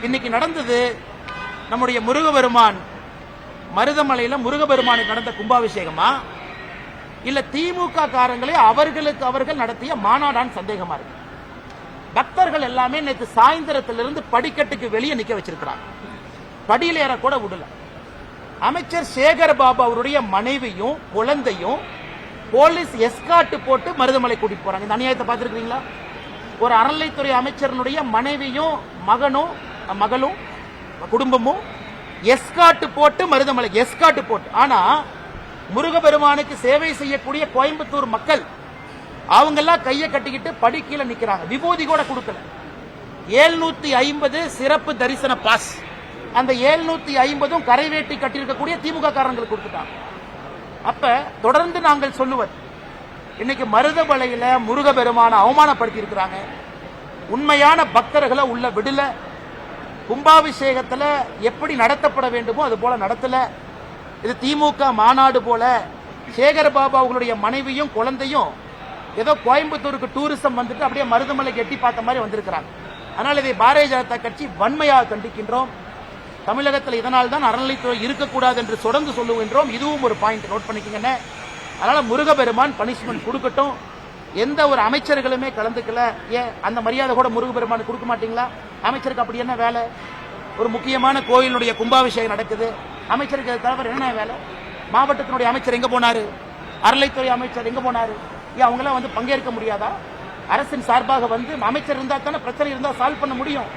இன்னைக்கு நடந்தது நம்முடைய முருகபெருமான் மருதமலையில முருகபெருமானுக்கு நடந்த கும்பாபிஷேகமா இல்ல திமுக காரங்களே அவர்களுக்கு அவர்கள் நடத்திய மாநாடான் சந்தேகமா இருக்கு. பக்தர்கள் எல்லாமே நேற்று சாயந்தரத்திலிருந்து படிக்கட்டுக்கு வெளியே நிக்க வச்சிருக்கிறாங்க. படியில ஏற கூட விடல. அமைச்சர் சேகர் பாபு அவருடைய மனைவியும் குழந்தையும் போலீஸ் எஸ்கார்ட் போட்டு மருதமலை கூட்டிட்டு போறாங்க. இந்த அநியாயத்தை பார்த்திருக்கீங்களா? ஒரு அறநிலைத்துறை அமைச்சருடைய மனைவியும் மகளும் குடும்பமும் எஸ்கார்ட் போட்டு மருதமலை எஸ்கார்ட் போட்டு. ஆனா முருகபெருமானுக்கு சேவை செய்யக்கூடிய கோயம்புத்தூர் மக்கள் அவங்க எல்லாம் கையை கட்டிக்கிட்டு படி கீழே நிக்கிறாங்க. விபூதி கூட கொடுக்கல. 750 சிறப்பு தரிசன பாஸ். அந்த 750 கரைவேட்டி கட்டியிருக்கக்கூடிய திமுக காரங்களுக்கு கொடுத்துட்டாங்க. அப்ப தொடர்ந்து நாங்கள் சொல்லுவது, இன்னைக்கு மருதமலையில முருகபெருமான அவமானப்படுத்தி இருக்கிறாங்க. உண்மையான பக்தர்களை உள்ள விடல. கும்பாபிஷேகத்துல எப்படி நடத்தப்பட வேண்டுமோ அது போல நடத்தல. இது திமுக மாநாடு போல சேகர் பாபு அவர்களுடைய மனைவியும் குழந்தையும் ஏதோ கோயம்புத்தூருக்கு டூரிசம் வந்துட்டு அப்படியே மருதமலைக்கு எட்டி பார்த்த மாதிரி வந்திருக்கிறாங்க. அதனால இதை பாரதிய ஜனதா கட்சி வன்மையாக கண்டிக்கின்றோம். தமிழகத்தில் இதனால் தான் அறநிலைத்துறை இருக்கக்கூடாது என்று தொடர்ந்து சொல்லுகின்றோம். இதுவும் ஒரு பாயிண்ட் நோட் பண்ணிக்கங்க. அதனால முருகபெருமான் பனிஷ்மெண்ட் கொடுக்கட்டும். எந்த ஒரு அமைச்சர்களுமே கலந்துக்கல. ஏன் அந்த மரியாதை கூட முருகபெருமான் கொடுக்க மாட்டீங்களா? அமைச்சருக்கு அப்படி என்ன வேலை? ஒரு முக்கியமான கோயிலுடைய கும்பாபிஷேகம் நடக்குது. அமைச்சருக்கு தவிர என்ன வேலை? மாவட்டத்தினுடைய அமைச்சர் எங்க போனாரு? அறநிலைத்துறை அமைச்சர் எங்க போனாரு? ஏன் அவங்களாம் வந்து பங்கேற்க முடியாதா? அரசின் சார்பாக வந்து அமைச்சர் இருந்தா தானே பிரச்சனை இருந்தா சால்வ் பண்ண முடியும்.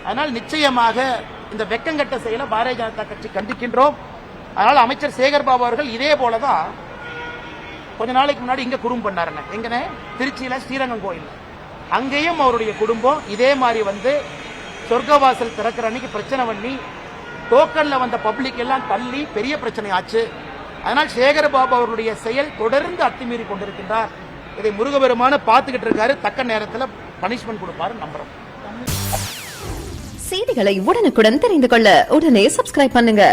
அதனால் நிச்சயமாக இந்த வெக்கங்கட்ட செயலை பாரதிய ஜனதா கட்சி கண்டிக்கின்றோம். அதனால அமைச்சர் சேகர் பாபு அவர்கள் இதே போலதான் கொஞ்ச நாளைக்கு முன்னாடி இங்க குறும் பண்ணாருங்க. எங்கன்னு? திருச்சியில ஸ்ரீரங்கம் கோயில். அங்கேயும் அவருடைய குடும்பம் இதே மாதிரி வந்து சொர்க்கவாசல் திறக்கிற அன்னைக்கு பிரச்சனை பண்ணி டோக்கன்ல வந்த பப்ளிக் எல்லாம் தள்ளி பெரிய பிரச்சனை ஆச்சு. அதனால் சேகர் பாபு அவருடைய செயல் தொடர்ந்து அத்துமீறி கொண்டிருக்கின்றார். இதை முருகபெருமான பார்த்துக்கிட்டு இருக்காரு. தக்க நேரத்தில் பனிஷ்மெண்ட் கொடுப்பாரு நம்புறோம். செய்திகளை உடனுக்குடன் தெரிந்து கொள்ள உடனே சப்ஸ்கிரைப் பண்ணுங்க.